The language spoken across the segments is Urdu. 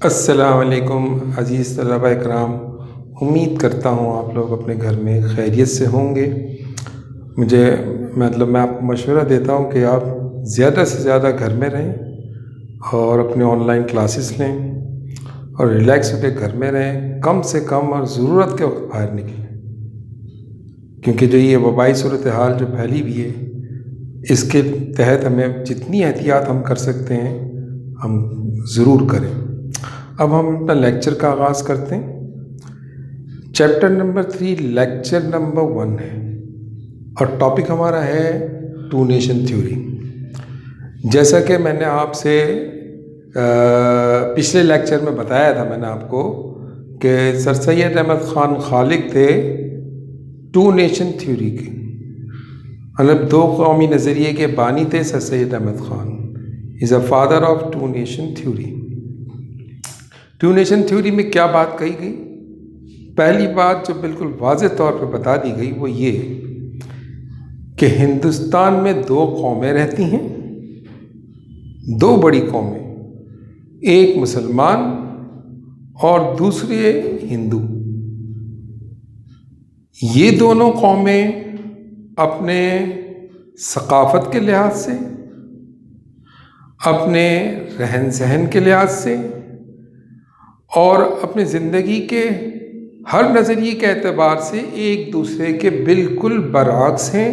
السلام علیکم عزیز طلبہ اکرام، امید کرتا ہوں آپ لوگ اپنے گھر میں خیریت سے ہوں گے۔ میں آپ کو مشورہ دیتا ہوں کہ آپ زیادہ سے زیادہ گھر میں رہیں اور اپنے آن لائن کلاسز لیں اور ریلیکس ہو کے گھر میں رہیں، کم سے کم اور ضرورت کے وقت باہر نکلیں، کیونکہ جو یہ وبائی صورتحال جو پھیلی ہوئی ہے اس کے تحت ہمیں جتنی احتیاط ہم کر سکتے ہیں ہم ضرور کریں۔ اب ہم اپنا لیکچر کا آغاز کرتے ہیں۔ چیپٹر نمبر 3 لیکچر نمبر 1 ہے اور ٹاپک ہمارا ہے ٹو نیشن تھیوری۔ جیسا کہ میں نے آپ سے پچھلے لیکچر میں بتایا تھا، میں نے آپ کو کہ سر سید احمد خان خالق تھے ٹو نیشن تھیوری کے، مطلب دو قومی نظریے کے بانی تھے sir Syed Ahmed Khan, is a father of two nation theory. Two nation theory میں کیا بات کہی گئی؟ پہلی بات جو بالکل واضح طور پہ بتا دی گئی وہ یہ کہ ہندوستان میں دو قومیں رہتی ہیں، دو بڑی قومیں، ایک مسلمان اور دوسرے ہندو۔ یہ دونوں قومیں اپنے ثقافت کے لحاظ سے، اپنے رہن سہن کے لحاظ سے اور اپنے زندگی کے ہر نظریے کے اعتبار سے ایک دوسرے کے بالکل برعکس ہیں،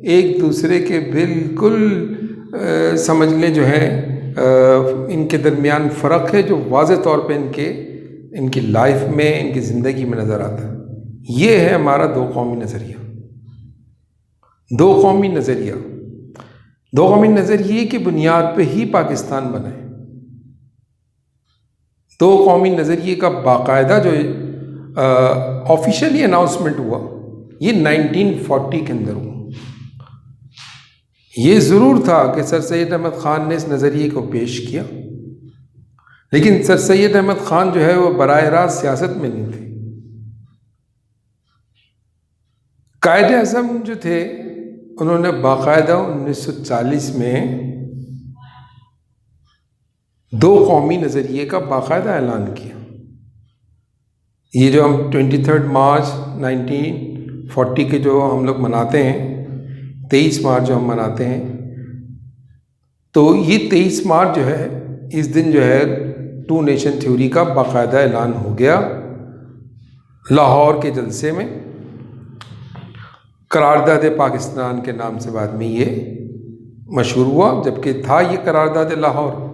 ایک دوسرے کے بالکل سمجھ لیں جو ہے ان کے درمیان فرق ہے جو واضح طور پہ ان کی لائف میں، ان کی زندگی میں نظر آتا ہے۔ یہ ہے ہمارا دو قومی نظریہ۔ دو قومی نظریے کی بنیاد پہ ہی پاکستان بنا ہے۔ دو قومی نظریے کا باقاعدہ جو آفیشیلی اناؤنسمنٹ ہوا یہ 1940 کے اندر ہوا۔ یہ ضرور تھا کہ سر سید احمد خان نے اس نظریے کو پیش کیا، لیکن سر سید احمد خان جو ہے وہ براہ راست سیاست میں نہیں تھے۔ قائد اعظم جو تھے انہوں نے باقاعدہ 1940 میں دو قومی نظریے کا باقاعدہ اعلان کیا۔ یہ جو ہم 23 مارچ 1940 کے جو ہم لوگ مناتے ہیں، 23 مارچ جو ہم مناتے ہیں، تو یہ 23 مارچ جو ہے اس دن جو ہے ٹو نیشن تھیوری کا باقاعدہ اعلان ہو گیا لاہور کے جلسے میں۔ قرارداد پاکستان کے نام سے بعد میں یہ مشہور ہوا، جبکہ تھا یہ قرارداد لاہور،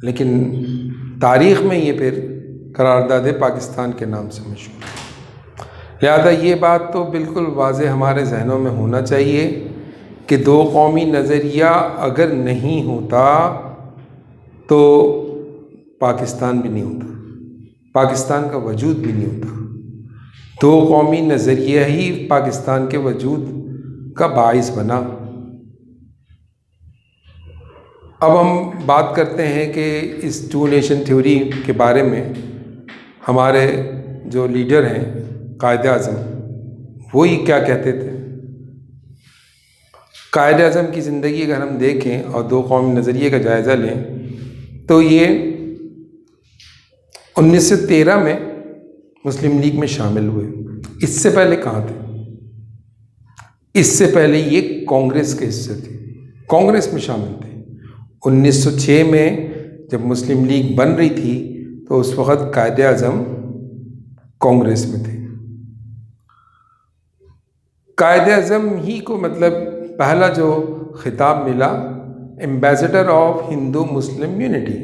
لیکن تاریخ میں یہ پھر قرارداد پاکستان کے نام سے مشہور ہے۔ لہذا یہ بات تو بالکل واضح ہمارے ذہنوں میں ہونا چاہیے کہ دو قومی نظریہ اگر نہیں ہوتا تو پاکستان بھی نہیں ہوتا، پاکستان کا وجود بھی نہیں ہوتا۔ دو قومی نظریہ ہی پاکستان کے وجود کا باعث بنا۔ اب ہم بات کرتے ہیں کہ اس ٹو نیشن تھیوری کے بارے میں ہمارے جو لیڈر ہیں قائد اعظم، وہی کیا کہتے تھے۔ قائد اعظم کی زندگی اگر ہم دیکھیں اور دو قومی نظریے کا جائزہ لیں تو یہ 1913 میں مسلم لیگ میں شامل ہوئے۔ اس سے پہلے کہاں تھے؟ اس سے پہلے یہ کانگریس کے حصے تھے، کانگریس میں شامل تھے۔ 1906 میں جب مسلم لیگ بن رہی تھی تو اس وقت قائد اعظم کانگریس میں تھے۔ قائد اعظم ہی کو پہلا جو خطاب ملا ambassador of Hindu Muslim unity,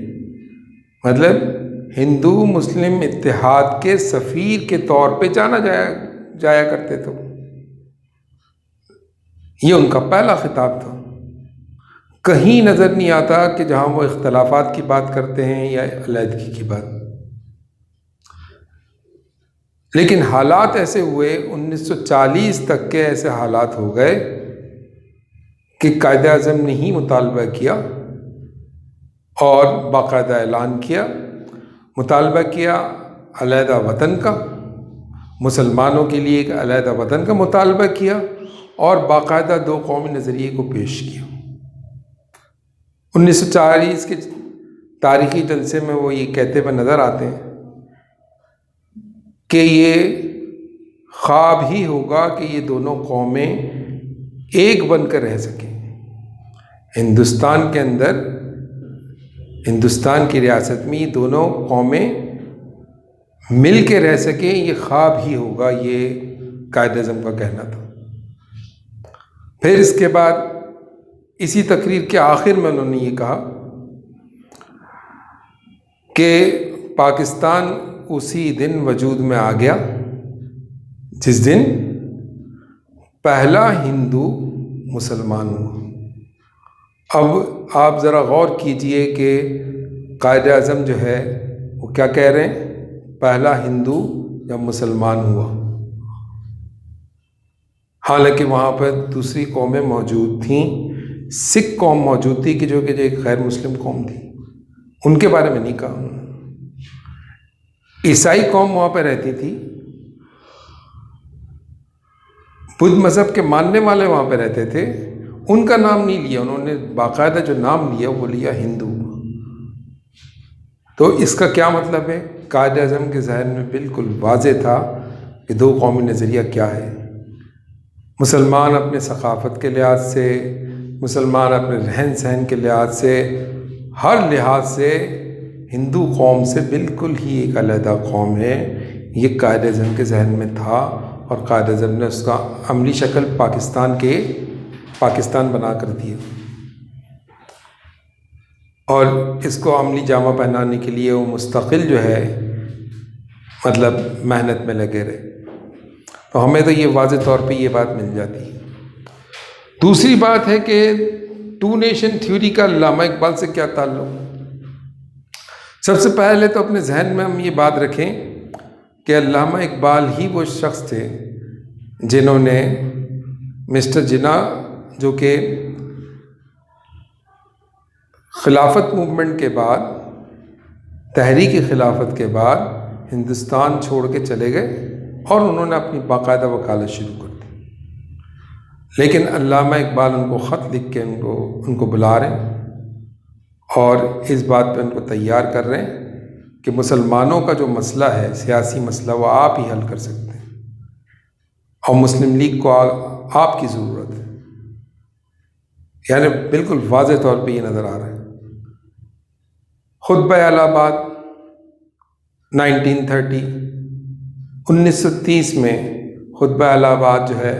ہندو مسلم اتحاد کے سفیر کے طور پہ جانا جایا کرتے تھے۔ یہ ان کا پہلا خطاب تھا۔ کہیں نظر نہیں آتا کہ جہاں وہ اختلافات کی بات کرتے ہیں یا علیحدگی کی بات، لیکن حالات ایسے ہوئے 1940 تک کے ایسے حالات ہو گئے کہ قائد اعظم نے ہی مطالبہ کیا اور باقاعدہ اعلان کیا، مطالبہ کیا علیحدہ وطن کا، مسلمانوں کے لیے ایک علیحدہ وطن کا مطالبہ کیا اور باقاعدہ دو قومی نظریے کو پیش کیا۔ 1940 کے تاریخی جلسے میں وہ یہ کہتے ہوئے نظر آتے ہیں کہ یہ خواب ہی ہوگا کہ یہ دونوں قومیں ایک بن کر رہ سکیں، ہندوستان کے اندر، ہندوستان کی ریاست میں یہ دونوں قومیں مل کے رہ سکیں، یہ خواب ہی ہوگا، یہ قائد اعظم کا کہنا تھا۔ پھر اس کے بعد اسی تقریر کے آخر میں انہوں نے یہ کہا کہ پاکستان اسی دن وجود میں آ گیا جس دن پہلا ہندو مسلمان ہوا۔ اب آپ ذرا غور کیجئے کہ قائد اعظم جو ہے وہ کیا کہہ رہے ہیں، پہلا ہندو یا مسلمان ہوا، حالانکہ وہاں پر دوسری قومیں موجود تھیں، سکھ قوم موجود تھی کہ جو ایک غیر مسلم قوم تھی، ان کے بارے میں نہیں کہا انہوں نے۔ عیسائی قوم وہاں پہ رہتی تھی، بدھ مذہب کے ماننے والے وہاں پہ رہتے تھے، ان کا نام نہیں لیا انہوں نے، باقاعدہ جو نام لیا وہ لیا ہندو۔ تو اس کا کیا مطلب ہے؟ قائد اعظم کے ذہن میں بالکل واضح تھا کہ دو قومی نظریہ کیا ہے۔ مسلمان اپنے ثقافت کے لحاظ سے، مسلمان اپنے رہن سہن کے لحاظ سے، ہر لحاظ سے ہندو قوم سے بالکل ہی ایک علیحدہ قوم ہے، یہ قائد اعظم کے ذہن میں تھا، اور قائد اعظم نے اس کا عملی شکل پاکستان بنا کر دیا، اور اس کو عملی جامہ پہنانے کے لیے وہ مستقل جو ہے مطلب محنت میں لگے رہے۔ تو ہمیں تو یہ واضح طور پہ یہ بات مل جاتی ہے۔ دوسری بات ہے کہ ٹو نیشن تھیوری کا علامہ اقبال سے کیا تعلق؟ سب سے پہلے تو اپنے ذہن میں ہم یہ بات رکھیں کہ علامہ اقبال ہی وہ شخص تھے جنہوں نے مسٹر جناح، جو کہ خلافت موومنٹ کے بعد، تحریک خلافت کے بعد ہندوستان چھوڑ کے چلے گئے اور انہوں نے اپنی باقاعدہ وکالت شروع کر دی، لیکن علامہ اقبال ان کو خط لکھ کے ان کو بلا رہے ہیں اور اس بات پہ ان کو تیار کر رہے ہیں کہ مسلمانوں کا جو مسئلہ ہے، سیاسی مسئلہ، وہ آپ ہی حل کر سکتے ہیں، اور مسلم لیگ کو آپ کی ضرورت ہے۔ یعنی بالکل واضح طور پہ یہ نظر آ رہا ہے۔ خطبہ الہ آباد 1930 میں خطبہ الہ آباد جو ہے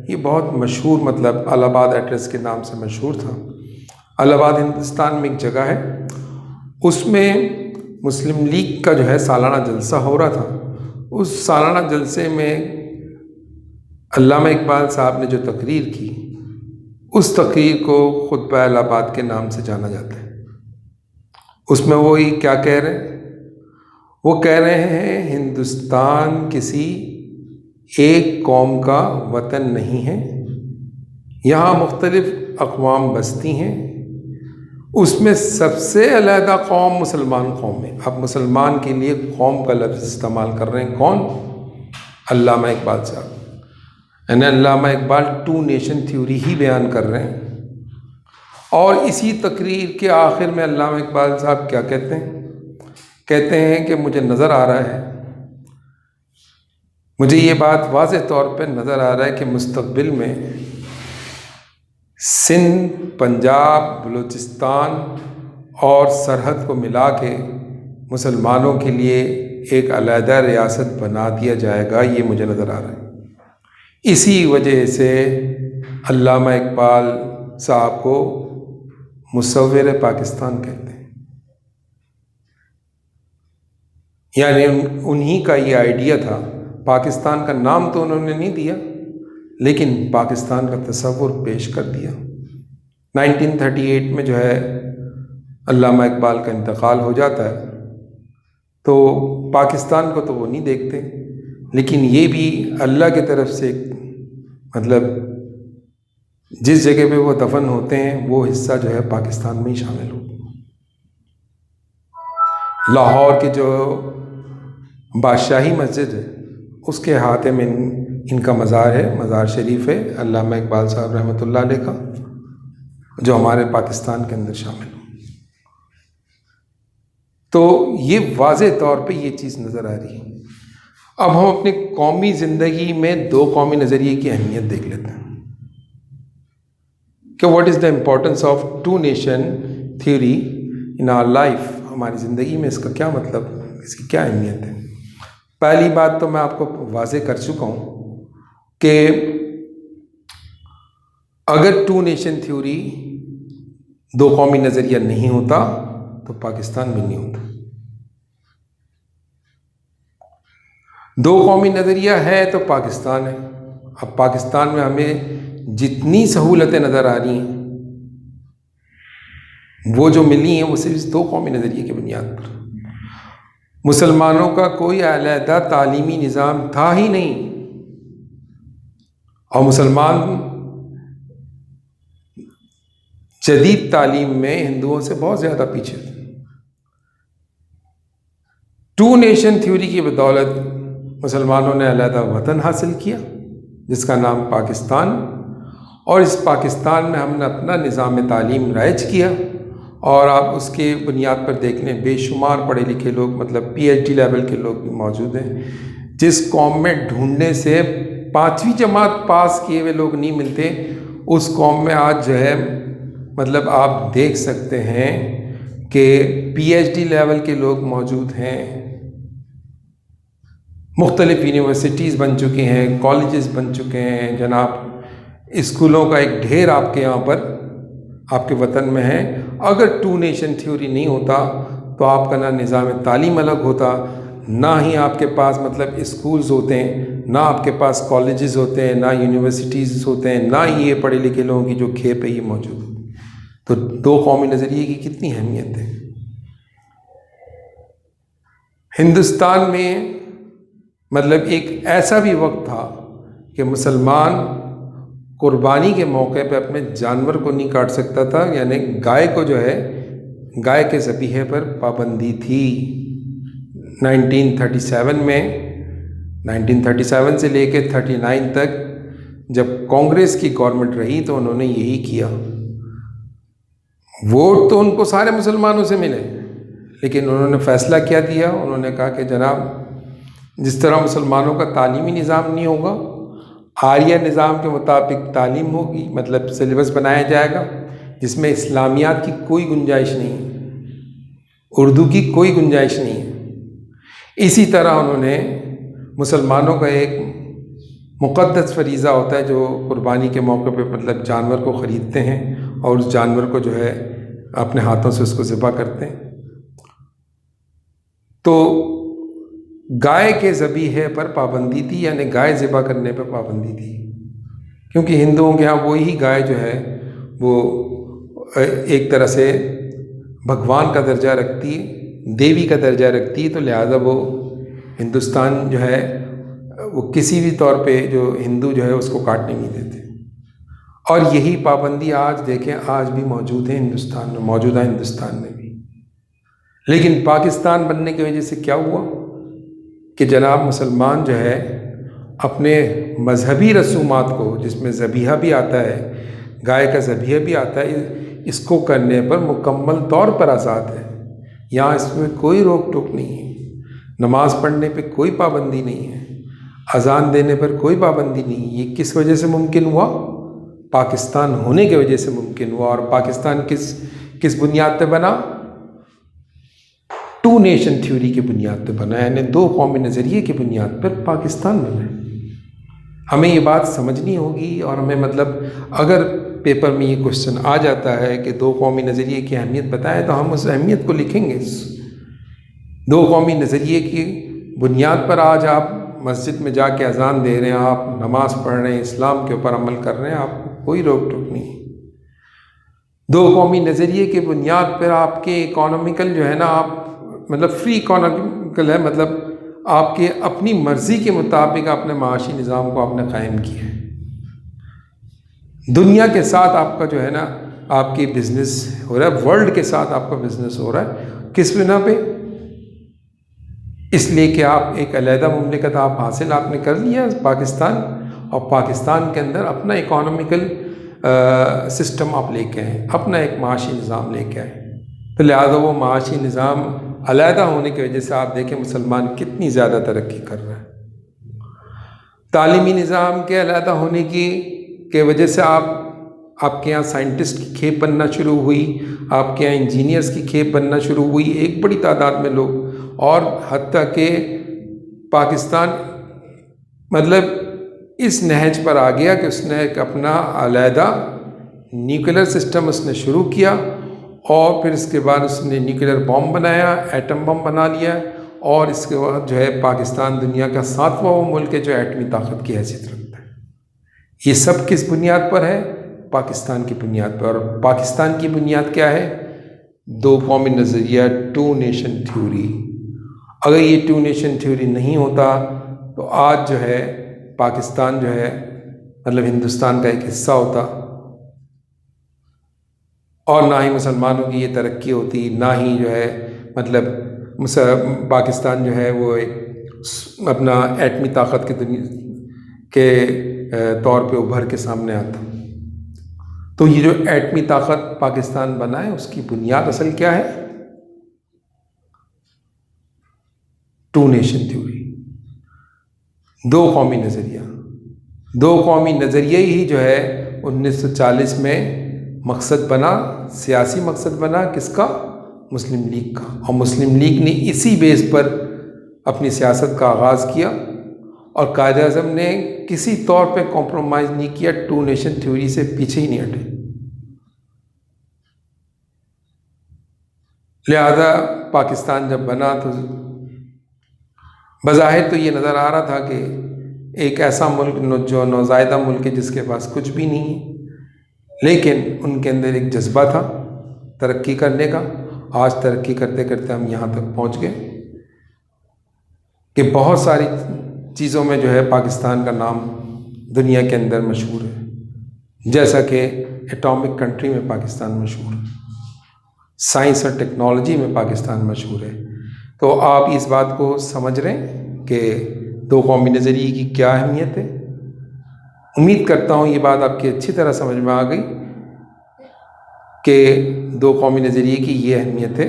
یہ بہت مشہور، مطلب الہ آباد ایڈریس کے نام سے مشہور تھا۔ الہ آباد ہندوستان میں ایک جگہ ہے، اس میں مسلم لیگ کا جو ہے سالانہ جلسہ ہو رہا تھا۔ اس سالانہ جلسے میں علامہ اقبال صاحب نے جو تقریر کی، اس تقریر کو خطبہ الہ آباد کے نام سے جانا جاتا ہے۔ اس میں وہی کیا کہہ رہے ہیں؟ وہ کہہ رہے ہیں ہندوستان کسی ایک قوم کا وطن نہیں ہے، یہاں مختلف اقوام بستی ہیں، اس میں سب سے علیحدہ قوم مسلمان قوم ہے۔ اب مسلمان کے لیے قوم کا لفظ استعمال کر رہے ہیں کون؟ علامہ اقبال صاحب۔ یعنی علامہ اقبال ٹو نیشن تھیوری ہی بیان کر رہے ہیں، اور اسی تقریر کے آخر میں علامہ اقبال صاحب کیا کہتے ہیں؟ کہتے ہیں کہ مجھے نظر آ رہا ہے، مجھے یہ بات واضح طور پہ نظر آ رہا ہے کہ مستقبل میں سندھ، پنجاب، بلوچستان اور سرحد کو ملا کے مسلمانوں کے لیے ایک علیحدہ ریاست بنا دیا جائے گا، یہ مجھے نظر آ رہا ہے۔ اسی وجہ سے علامہ اقبال صاحب کو مصور پاکستان کہتے ہیں۔ یعنی انہی کا یہ آئیڈیا تھا، پاکستان کا نام تو انہوں نے نہیں دیا، لیکن پاکستان کا تصور پیش کر دیا۔ 1938 میں جو ہے علامہ اقبال کا انتقال ہو جاتا ہے، تو پاکستان کو تو وہ نہیں دیکھتے، لیکن یہ بھی اللہ کی طرف سے مطلب جس جگہ پہ وہ دفن ہوتے ہیں وہ حصہ جو ہے پاکستان میں ہی شامل ہو۔ لاہور کی جو بادشاہی مسجد ہے اس کے احاطے میں ان کا مزار ہے، مزار شریف ہے علامہ اقبال صاحب رحمۃ اللہ علیہ کا، جو ہمارے پاکستان کے اندر شامل ہو۔ تو یہ واضح طور پہ یہ چیز نظر آ رہی ہے۔ اب ہم اپنی قومی زندگی میں دو قومی نظریے کی اہمیت دیکھ لیتے ہیں کہ what is the importance of two nation theory in our life, ہماری زندگی میں اس کا کیا مطلب، اس کی کیا اہمیت ہے۔ پہلی بات تو میں آپ کو واضح کر چکا ہوں کہ اگر ٹو نیشن تھیوری، دو قومی نظریہ نہیں ہوتا تو پاکستان بھی نہیں ہوتا۔ دو قومی نظریہ ہے تو پاکستان ہے۔ اب پاکستان میں ہمیں جتنی سہولتیں نظر آ رہی ہیں وہ جو ملی ہیں وہ صرف اس دو قومی نظریے کی بنیاد پر۔ مسلمانوں کا کوئی علیحدہ تعلیمی نظام تھا ہی نہیں، اور مسلمان جدید تعلیم میں ہندوؤں سے بہت زیادہ پیچھے تھے۔ ٹو نیشن تھیوری کی بدولت مسلمانوں نے علیحدہ وطن حاصل کیا جس کا نام پاکستان، اور اس پاکستان میں ہم نے اپنا نظام تعلیم رائج کیا، اور آپ اس کے بنیاد پر دیکھ لیں بے شمار پڑھے لکھے لوگ، مطلب پی ایچ ڈی لیول کے لوگ بھی موجود ہیں۔ جس قوم میں ڈھونڈنے سے 5ویں جماعت پاس کیے ہوئے لوگ نہیں ملتے، اس قوم میں آج جو ہے مطلب آپ دیکھ سکتے ہیں کہ پی ایچ ڈی لیول کے لوگ موجود ہیں، مختلف یونیورسٹیز بن چکی ہیں، کالجز بن چکے ہیں جناب، اسکولوں کا ایک ڈھیر آپ کے یہاں پر آپ کے وطن میں ہے۔ اگر ٹو نیشن تھیوری نہیں ہوتا تو آپ کا نہ نظام تعلیم الگ ہوتا، نہ ہی آپ کے پاس مطلب اسکولز ہوتے ہیں، نہ آپ کے پاس کالجز ہوتے ہیں، نہ یونیورسٹیز ہوتے ہیں، نہ ہی یہ پڑھے لکھے لوگوں کی جو کھیپ ہے یہ موجود ہوتی۔ تو دو قومی نظریے کی کتنی اہمیت ہے۔ ہندوستان میں مطلب ایک ایسا بھی وقت تھا کہ مسلمان قربانی کے موقع پہ اپنے جانور کو نہیں کاٹ سکتا تھا، یعنی گائے کو جو ہے گائے کے ذبیحے پر پابندی تھی۔ 1937 میں 1937 سے لے کے 39 تک جب کانگریس کی گورنمنٹ رہی تو انہوں نے یہی کیا۔ ووٹ تو ان کو سارے مسلمانوں سے ملے، لیکن انہوں نے فیصلہ کیا دیا، انہوں نے کہا کہ جناب جس طرح مسلمانوں کا تعلیمی نظام نہیں ہوگا، آریہ نظام کے مطابق تعلیم ہوگی، مطلب سلیبس بنایا جائے گا جس میں اسلامیات کی کوئی گنجائش نہیں ہے، اردو کی کوئی گنجائش نہیں ہے۔ اسی طرح انہوں نے مسلمانوں کا ایک مقدس فریضہ ہوتا ہے جو قربانی کے موقع پہ مطلب جانور کو خریدتے ہیں اور اس جانور کو جو ہے اپنے ہاتھوں سے اس کو ذبح کرتے ہیں۔ تو گائے کے ذبیحے پر پابندی تھی، یعنی گائے ذبح کرنے پر پابندی تھی، کیونکہ ہندوؤں کے ہاں وہی گائے جو ہے وہ ایک طرح سے بھگوان کا درجہ رکھتی ہے، دیوی کا درجہ رکھتی ہے، تو لہٰذا وہ ہندوستان جو ہے وہ کسی بھی طور پہ جو ہندو جو ہے اس کو کاٹنے نہیں دیتے، اور یہی پابندی آج دیکھیں آج بھی موجود ہے ہندوستان میں، موجودہ ہندوستان میں بھی۔ لیکن پاکستان بننے کی وجہ سے کیا ہوا کہ جناب مسلمان جو ہے اپنے مذہبی رسومات کو، جس میں ذبیحہ بھی آتا ہے، گائے کا ذبیحہ بھی آتا ہے، اس کو کرنے پر مکمل طور پر آزاد ہے۔ یہاں اس میں کوئی روک ٹوک نہیں ہے، نماز پڑھنے پہ کوئی پابندی نہیں ہے، اذان دینے پر کوئی پابندی نہیں۔ یہ کس وجہ سے ممکن ہوا؟ پاکستان ہونے کی وجہ سے ممکن ہوا۔ اور پاکستان کس بنیاد پہ بنا؟ ٹو نیشن تھیوری کی بنیاد پہ بنا، یعنی دو قومی نظریے کی بنیاد پر پاکستان بنا۔ ہمیں یہ بات سمجھنی ہوگی، اور ہمیں مطلب اگر پیپر میں یہ کوشچن آ جاتا ہے کہ دو قومی نظریے کی اہمیت بتائیں تو ہم اس اہمیت کو لکھیں گے۔ دو قومی نظریے کی بنیاد پر آج آپ مسجد میں جا کے اذان دے رہے ہیں، آپ نماز پڑھ رہے ہیں، اسلام کے اوپر عمل کر رہے ہیں، آپ کو کوئی روک ٹوک نہیں ہے۔ دو قومی نظریے کی بنیاد پر آپ کے اکانومیکل جو ہے نا، آپ مطلب فری اکانومیکل ہے، مطلب آپ کے اپنی مرضی کے مطابق اپنے معاشی نظام کو آپ نے قائم کیا ہے۔ دنیا کے ساتھ آپ کا جو ہے نا آپ کی بزنس ہو رہا ہے، ورلڈ کے ساتھ آپ کا بزنس ہو رہا ہے، کس بنا پہ؟ اس لیے کہ آپ ایک علیحدہ مملکت آپ حاصل آپ نے کر لیا پاکستان، اور پاکستان کے اندر اپنا اکانومیکل سسٹم آپ لے کے آئے، اپنا ایک معاشی نظام لے کے آئے، تو لہٰذا وہ معاشی نظام علیحدہ ہونے کی وجہ سے آپ دیکھیں مسلمان کتنی زیادہ ترقی کر رہا ہے۔ تعلیمی نظام کے علیحدہ ہونے کی وجہ سے آپ کے یہاں سائنٹسٹ کی کھیپ بننا شروع ہوئی، آپ کے یہاں انجینئرس کی کھیپ بننا شروع ہوئی، ایک بڑی تعداد میں لوگ، اور حتیٰ کہ پاکستان مطلب اس نہج پر آ گیا کہ اس نے ایک اپنا علیحدہ نیوکلر سسٹم اس نے شروع کیا، اور پھر اس کے بعد اس نے نیوکلر بم بنایا، ایٹم بم بنا لیا، اور اس کے بعد جو ہے پاکستان دنیا کا 7واں وہ ملک ہے جو ایٹمی طاقت کی حیثیت رکھتا ہے۔ یہ سب کس بنیاد پر ہے؟ پاکستان کی بنیاد پر۔ اور پاکستان کی بنیاد کیا ہے؟ دو قومی نظریہ، ٹو نیشن تھیوری۔ اگر یہ ٹو نیشن تھیوری نہیں ہوتا تو آج جو ہے پاکستان جو ہے مطلب ہندوستان کا ایک حصہ ہوتا، اور نہ ہی مسلمانوں کی یہ ترقی ہوتی، نہ ہی جو ہے مطلب پاکستان جو ہے وہ ایک اپنا ایٹمی طاقت کے طور پہ ابھر کے سامنے آتا۔ تو یہ جو ایٹمی طاقت پاکستان بنا ہے اس کی بنیاد اصل کیا ہے؟ ٹو نیشن تھیوری، دو قومی نظریہ۔ دو قومی نظریہ ہی جو ہے 1940 میں مقصد بنا، سیاسی مقصد بنا، کس کا؟ مسلم لیگ کا۔ اور مسلم لیگ نے اسی بیس پر اپنی سیاست کا آغاز کیا، اور قائد اعظم نے کسی طور پہ کمپرومائز نہیں کیا، ٹو نیشن تھیوری سے پیچھے ہی نہیں ہٹے۔ لہذا پاکستان جب بنا تو بظاہر تو یہ نظر آ رہا تھا کہ ایک ایسا ملک جو نوزائیدہ ملک ہے جس کے پاس کچھ بھی نہیں ہے، لیکن ان کے اندر ایک جذبہ تھا ترقی کرنے کا۔ آج ترقی کرتے کرتے ہم یہاں تک پہنچ گئے کہ بہت ساری چیزوں میں جو ہے پاکستان کا نام دنیا کے اندر مشہور ہے، جیسا کہ ایٹامک کنٹری میں پاکستان مشہور ہے، سائنس اور ٹیکنالوجی میں پاکستان مشہور ہے۔ تو آپ اس بات کو سمجھ رہے ہیں کہ دو قومی نظریے کی کیا اہمیت ہے۔ امید کرتا ہوں یہ بات آپ کی اچھی طرح سمجھ میں آ گئی کہ دو قومی نظریے کی یہ اہمیت ہے۔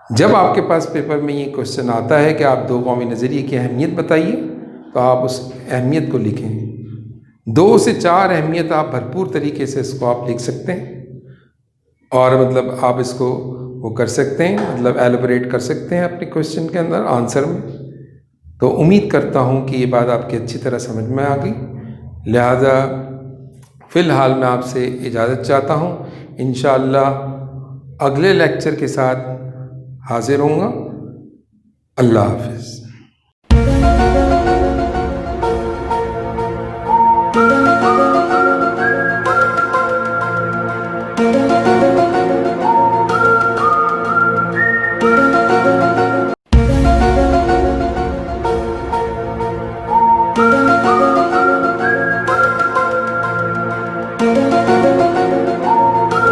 جب آپ کے پاس پیپر میں یہ کوشچن آتا ہے کہ آپ دو قومی نظریے کی اہمیت بتائیے، تو آپ اس اہمیت کو لکھیں۔ 2 سے 4 اہمیت آپ بھرپور طریقے سے اس کو آپ لکھ سکتے ہیں، اور مطلب آپ اس کو وہ کر سکتے ہیں، مطلب ایلیبریٹ کر سکتے ہیں اپنے کوشچن کے اندر، آنسر میں۔ تو امید کرتا ہوں کہ یہ بات آپ کی اچھی طرح سمجھ میں آ گئی۔ لہذا فی الحال میں آپ سے اجازت چاہتا ہوں، انشاءاللہ اگلے لیکچر کے ساتھ حاضر ہوں گا۔ اللہ حافظ۔